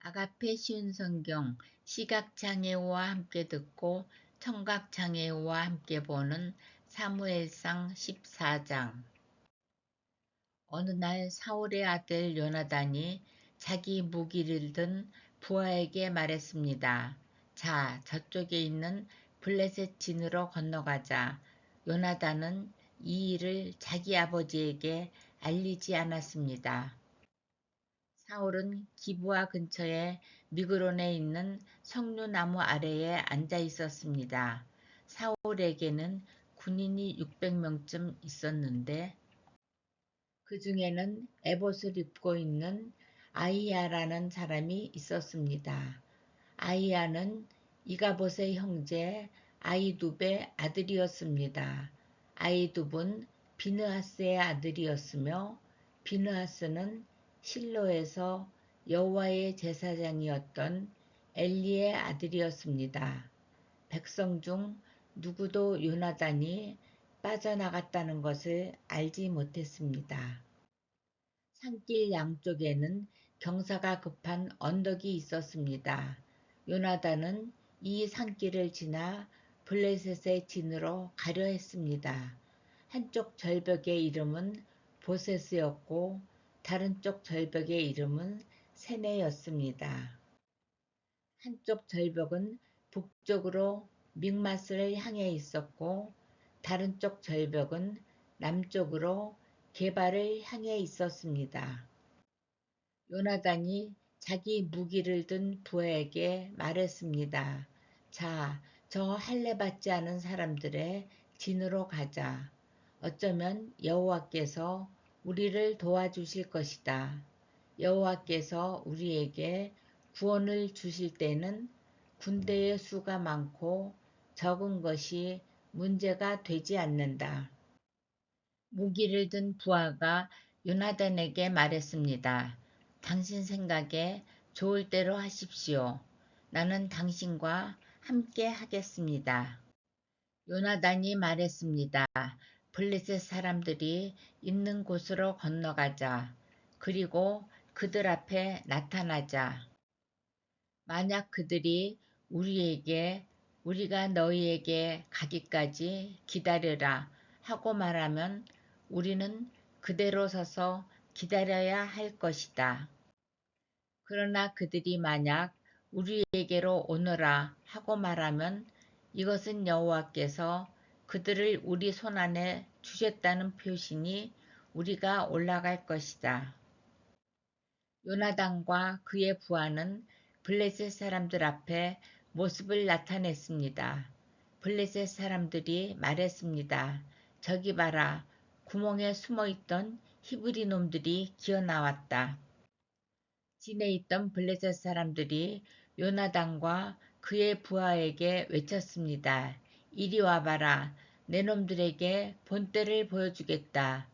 아가페 쉬운 성경 시각장애우와 함께 듣고 청각장애우와 함께 보는 사무엘상 14장. 어느 날 사울의 아들 요나단이 자기 무기를 든 부하에게 말했습니다. 자, 저쪽에 있는 블레셋 진으로 건너가자. 요나단은 이 일을 자기 아버지에게 알리지 않았습니다. 사울은 기브아 근처에 미그론에 있는 석류나무 아래에 앉아 있었습니다. 사울에게는 군인이 600명쯤 있었는데 그 중에는 에봇을 입고 있는 아히야라는 사람이 있었습니다. 아히야는 이가봇의 형제 아히둡의 아들이었습니다. 아히둡은 비느하스의 아들이었으며 비느하스는 실로에서 여호와의 제사장이었던 엘리의 아들이었습니다. 백성 중 누구도 요나단이 빠져나갔다는 것을 알지 못했습니다. 산길 양쪽에는 경사가 급한 언덕이 있었습니다. 요나단은 이 산길을 지나 블레셋의 진으로 가려 했습니다. 한쪽 절벽의 이름은 보셋이었고 다른 쪽 절벽의 이름은 세네였습니다. 한쪽 절벽은 북쪽으로 믹마스를 향해 있었고 다른 쪽 절벽은 남쪽으로 게발을 향해 있었습니다. 요나단이 자기 무기를 든 부하에게 말했습니다. 자, 저 할례 받지 않은 사람들의 진으로 가자. 어쩌면 여호와께서 우리를 도와주실 것이다. 여호와께서 우리에게 구원을 주실 때는 군대의 수가 많고 적은 것이 문제가 되지 않는다. 무기를 든 부하가 요나단에게 말했습니다. 당신 생각에 좋을 대로 하십시오. 나는 당신과 함께 하겠습니다. 요나단이 말했습니다. 블레셋 사람들이 있는 곳으로 건너가자. 그리고 그들 앞에 나타나자. 만약 그들이 우리에게 우리가 너희에게 가기까지 기다려라 하고 말하면 우리는 그대로 서서 기다려야 할 것이다. 그러나 그들이 만약 우리에게로 오너라 하고 말하면 이것은 여호와께서 그들을 우리 손안에 주셨다는 표시니 우리가 올라갈 것이다. 요나단과 그의 부하는 블레셋 사람들 앞에 모습을 나타냈습니다. 블레셋 사람들이 말했습니다. 저기 봐라, 구멍에 숨어있던 히브리 놈들이 기어나왔다. 진에 있던 블레셋 사람들이 요나단과 그의 부하에게 외쳤습니다. 이리 와봐라, 내 놈들에게 본때를 보여주겠다.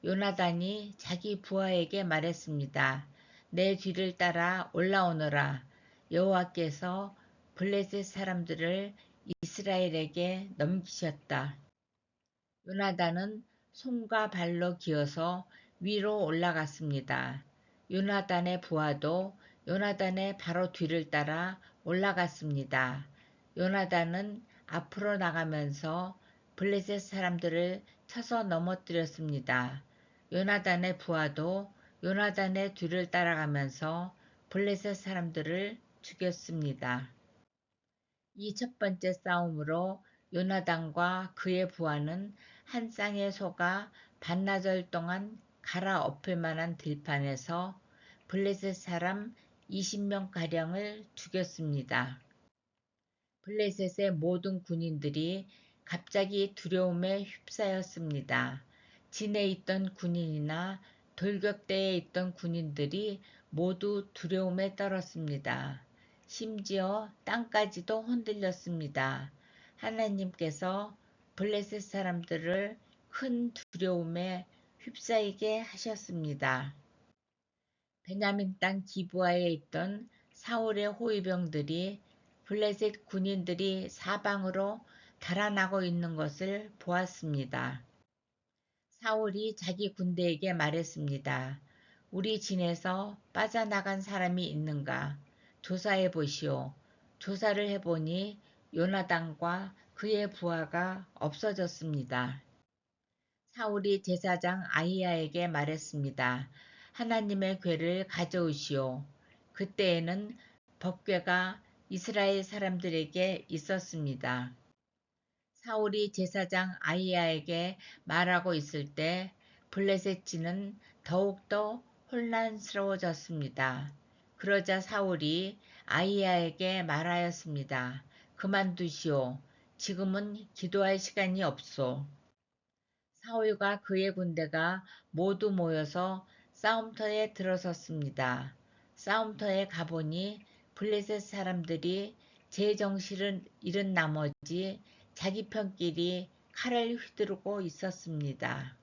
요나단이 자기 부하에게 말했습니다. 내 뒤를 따라 올라오너라. 여호와께서 블레셋 사람들을 이스라엘에게 넘기셨다. 요나단은 손과 발로 기어서 위로 올라갔습니다. 요나단의 부하도 요나단의 바로 뒤를 따라 올라갔습니다. 요나단은 앞으로 나가면서 블레셋 사람들을 쳐서 넘어뜨렸습니다. 요나단의 부하도 요나단의 뒤를 따라가면서 블레셋 사람들을 죽였습니다. 이 첫 번째 싸움으로 요나단과 그의 부하는 한 쌍의 소가 반나절 동안 갈아엎을 만한 들판에서 블레셋 사람 20명가량을 죽였습니다. 블레셋의 모든 군인들이 갑자기 두려움에 휩싸였습니다. 진에 있던 군인이나 돌격대에 있던 군인들이 모두 두려움에 떨었습니다. 심지어 땅까지도 흔들렸습니다. 하나님께서 블레셋 사람들을 큰 두려움에 휩싸이게 하셨습니다. 베냐민 땅 기브아에 있던 사울의 호위병들이 블레셋 군인들이 사방으로 달아나고 있는 것을 보았습니다. 사울이 자기 군대에게 말했습니다. 우리 진에서 빠져나간 사람이 있는가? 조사해 보시오. 조사를 해보니 요나단과 그의 부하가 없어졌습니다. 사울이 제사장 아히야에게 말했습니다. 하나님의 궤를 가져오시오. 그때에는 법궤가 이스라엘 사람들에게 있었습니다. 사울이 제사장 아히야에게 말하고 있을 때 블레셋지는 더욱더 혼란스러워졌습니다. 그러자 사울이 아히야에게 말하였습니다. 그만두시오. 지금은 기도할 시간이 없소. 사울과 그의 군대가 모두 모여서 싸움터에 들어섰습니다. 싸움터에 가보니 블레셋 사람들이 제정신을 잃은 나머지 자기 편끼리 칼을 휘두르고 있었습니다.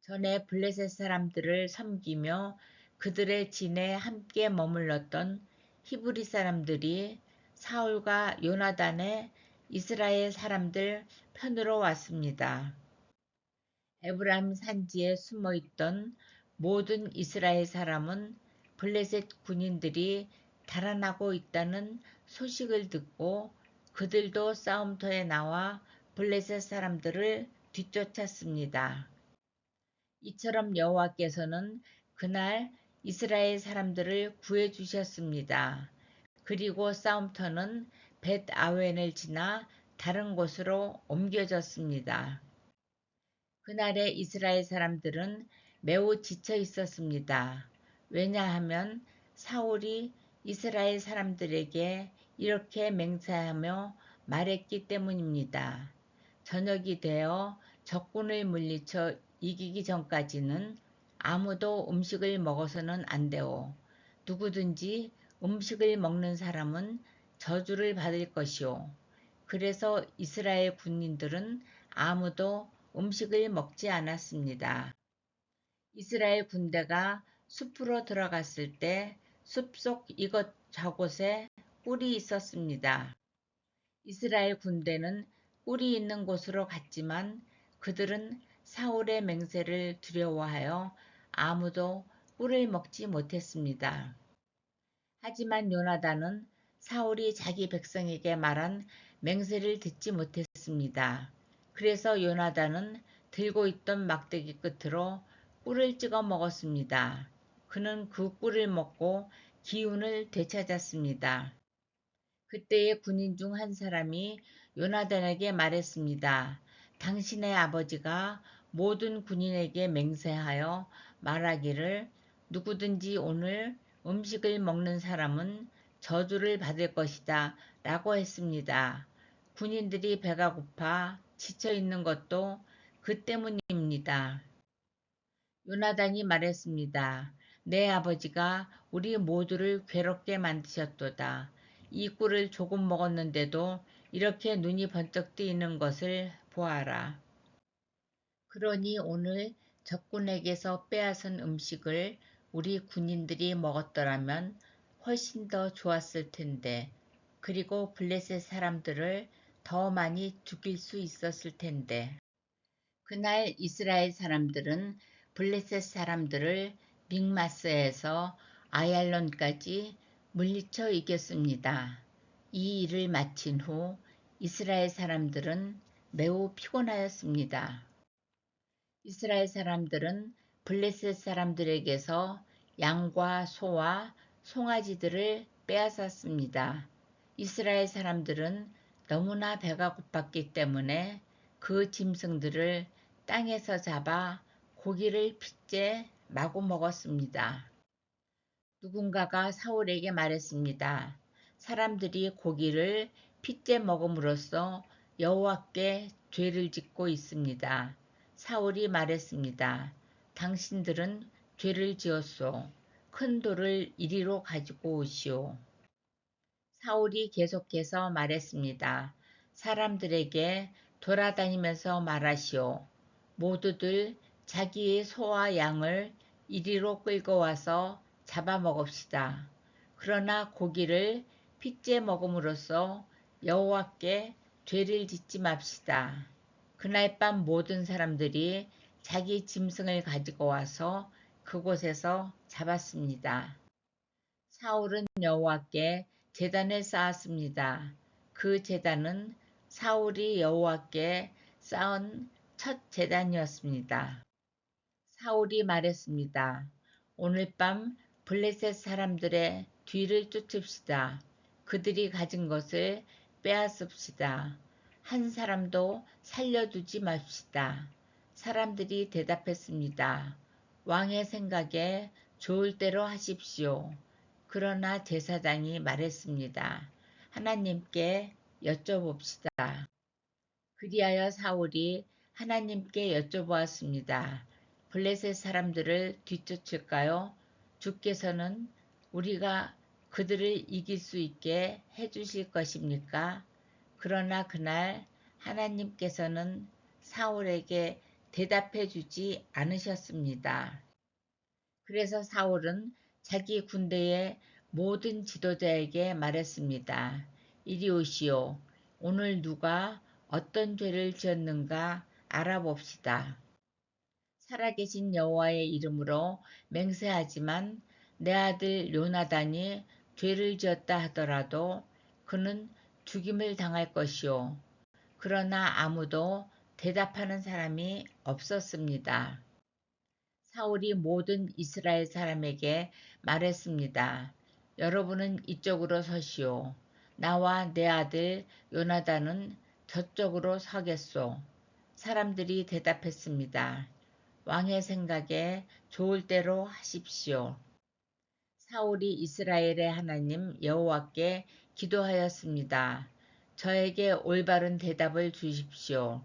전에 블레셋 사람들을 섬기며 그들의 진에 함께 머물렀던 히브리 사람들이 사울과 요나단의 이스라엘 사람들 편으로 왔습니다. 에브라임 산지에 숨어있던 모든 이스라엘 사람은 블레셋 군인들이 달아나고 있다는 소식을 듣고 그들도 싸움터에 나와 블레셋 사람들을 뒤쫓았습니다. 이처럼 여호와께서는 그날 이스라엘 사람들을 구해 주셨습니다. 그리고 싸움터는 벳 아웬을 지나 다른 곳으로 옮겨졌습니다. 그날의 이스라엘 사람들은 매우 지쳐 있었습니다. 왜냐하면 사울이 이스라엘 사람들에게 이렇게 맹세하며 말했기 때문입니다. 저녁이 되어 적군을 물리쳐 이기기 전까지는 아무도 음식을 먹어서는 안 되오. 누구든지 음식을 먹는 사람은 저주를 받을 것이오. 그래서 이스라엘 군인들은 아무도 음식을 먹지 않았습니다. 이스라엘 군대가 숲으로 들어갔을 때 숲속 이것저곳에 꿀이 있었습니다. 이스라엘 군대는 꿀이 있는 곳으로 갔지만 그들은 사울의 맹세를 두려워하여 아무도 꿀을 먹지 못했습니다. 하지만 요나단은 사울이 자기 백성에게 말한 맹세를 듣지 못했습니다. 그래서 요나단은 들고 있던 막대기 끝으로 꿀을 찍어 먹었습니다. 그는 그 꿀을 먹고 기운을 되찾았습니다. 그때의 군인 중 한 사람이 요나단에게 말했습니다. 당신의 아버지가 모든 군인에게 맹세하여 말하기를 누구든지 오늘 음식을 먹는 사람은 저주를 받을 것이다 라고 했습니다. 군인들이 배가 고파 지쳐 있는 것도 그 때문입니다. 요나단이 말했습니다. 내 아버지가 우리 모두를 괴롭게 만드셨도다. 이 꿀을 조금 먹었는데도 이렇게 눈이 번쩍 뜨이는 것을 보아라. 그러니 오늘 적군에게서 빼앗은 음식을 우리 군인들이 먹었더라면 훨씬 더 좋았을 텐데, 그리고 블레셋 사람들을 더 많이 죽일 수 있었을 텐데. 그날 이스라엘 사람들은 블레셋 사람들을 믹마스에서 아얄론까지 물리쳐 이겼습니다. 이 일을 마친 후 이스라엘 사람들은 매우 피곤하였습니다. 이스라엘 사람들은 블레셋 사람들에게서 양과 소와 송아지들을 빼앗았습니다. 이스라엘 사람들은 너무나 배가 고팠기 때문에 그 짐승들을 땅에서 잡아 고기를 핏째 마구 먹었습니다. 누군가가 사울에게 말했습니다. 사람들이 고기를 핏째 먹음으로써 여호와께 죄를 짓고 있습니다. 사울이 말했습니다. 당신들은 죄를 지었소. 큰 돌을 이리로 가지고 오시오. 사울이 계속해서 말했습니다. 사람들에게 돌아다니면서 말하시오. 모두들 자기의 소와 양을 이리로 끌고 와서 잡아먹읍시다. 그러나 고기를 핏째 먹음으로써 여호와께 죄를 짓지 맙시다. 그날 밤 모든 사람들이 자기 짐승을 가지고 와서 그곳에서 잡았습니다. 사울은 여호와께 제단을 쌓았습니다. 그 제단은 사울이 여호와께 쌓은 첫 제단이었습니다. 사울이 말했습니다. 오늘 밤 블레셋 사람들의 뒤를 쫓읍시다. 그들이 가진 것을 빼앗읍시다. 한 사람도 살려두지 맙시다. 사람들이 대답했습니다. 왕의 생각에 좋을 대로 하십시오. 그러나 제사장이 말했습니다. 하나님께 여쭤봅시다. 그리하여 사울이 하나님께 여쭤보았습니다. 블레셋 사람들을 뒤쫓을까요? 주께서는 우리가 그들을 이길 수 있게 해주실 것입니까? 그러나 그날 하나님께서는 사울에게 대답해 주지 않으셨습니다. 그래서 사울은 자기 군대의 모든 지도자에게 말했습니다. 이리 오시오. 오늘 누가 어떤 죄를 지었는가 알아봅시다. 살아계신 여호와의 이름으로 맹세하지만 내 아들 요나단이 죄를 지었다 하더라도 그는 죽임을 당할 것이요. 그러나 아무도 대답하는 사람이 없었습니다. 사울이 모든 이스라엘 사람에게 말했습니다. 여러분은 이쪽으로 서시오. 나와 내 아들 요나단은 저쪽으로 서겠소. 사람들이 대답했습니다. 왕의 생각에 좋을 대로 하십시오. 사울이 이스라엘의 하나님 여호와께 기도하였습니다. 저에게 올바른 대답을 주십시오.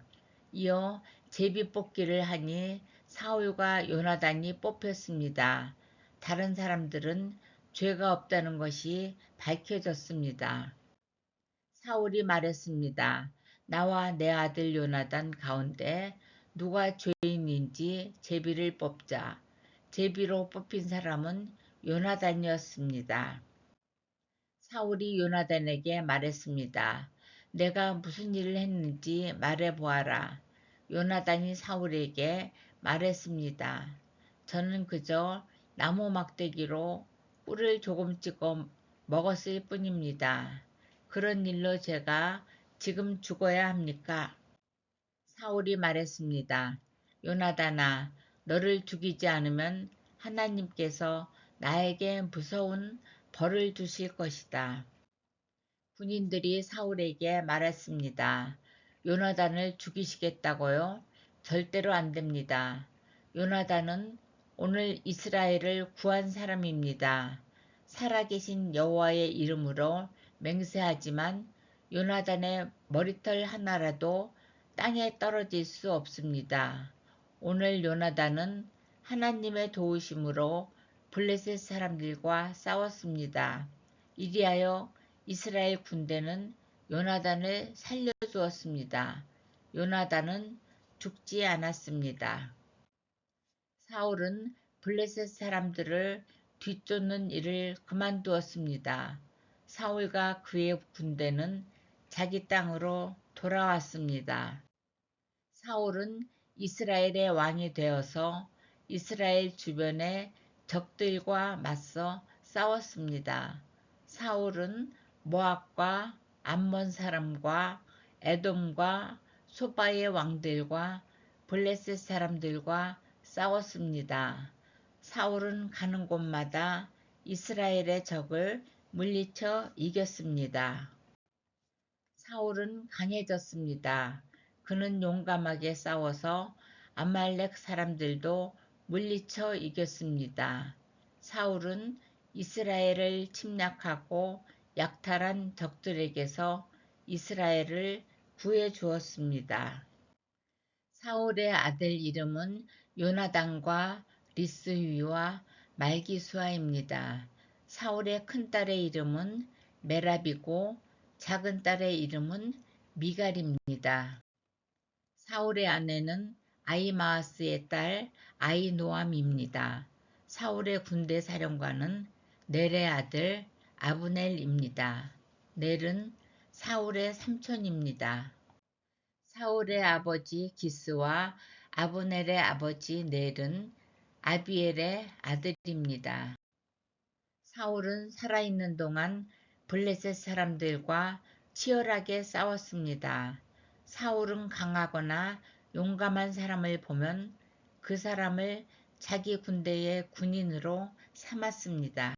이어 제비뽑기를 하니 사울과 요나단이 뽑혔습니다. 다른 사람들은 죄가 없다는 것이 밝혀졌습니다. 사울이 말했습니다. 나와 내 아들 요나단 가운데 누가 죄인인지 제비를 뽑자. 제비로 뽑힌 사람은 요나단이었습니다. 사울이 요나단에게 말했습니다. 내가 무슨 일을 했는지 말해보아라. 요나단이 사울에게 말했습니다. 저는 그저 나무 막대기로 꿀을 조금 찍어 먹었을 뿐입니다. 그런 일로 제가 지금 죽어야 합니까? 사울이 말했습니다. 요나단아, 너를 죽이지 않으면 하나님께서 나에게 무서운 벌을 주실 것이다. 군인들이 사울에게 말했습니다. 요나단을 죽이시겠다고요? 절대로 안 됩니다. 요나단은 오늘 이스라엘을 구한 사람입니다. 살아계신 여호와의 이름으로 맹세하지만 요나단의 머리털 하나라도 땅에 떨어질 수 없습니다. 오늘 요나단은 하나님의 도우심으로 블레셋 사람들과 싸웠습니다. 이리하여 이스라엘 군대는 요나단을 살려주었습니다. 요나단은 죽지 않았습니다. 사울은 블레셋 사람들을 뒤쫓는 일을 그만두었습니다. 사울과 그의 군대는 자기 땅으로 돌아왔습니다. 사울은 이스라엘의 왕이 되어서 이스라엘 주변의 적들과 맞서 싸웠습니다. 사울은 모압과 암몬 사람과 에돔과 소바의 왕들과 블레셋 사람들과 싸웠습니다. 사울은 가는 곳마다 이스라엘의 적을 물리쳐 이겼습니다. 사울은 강해졌습니다. 그는 용감하게 싸워서 아말렉 사람들도 물리쳐 이겼습니다. 사울은 이스라엘을 침략하고 약탈한 적들에게서 이스라엘을 구해 주었습니다. 사울의 아들 이름은 요나단과 리스위와 말기수아입니다. 사울의 큰딸의 이름은 메랍이고 작은 딸의 이름은 미갈입니다. 사울의 아내는 아히마아스의 딸 아히노암입니다. 사울의 군대 사령관은 넬의 아들 아브넬입니다. 넬은 사울의 삼촌입니다. 사울의 아버지 기스와 아브넬의 아버지 넬은 아비엘의 아들입니다. 사울은 살아있는 동안 블레셋 사람들과 치열하게 싸웠습니다. 사울은 강하거나 용감한 사람을 보면 그 사람을 자기 군대의 군인으로 삼았습니다.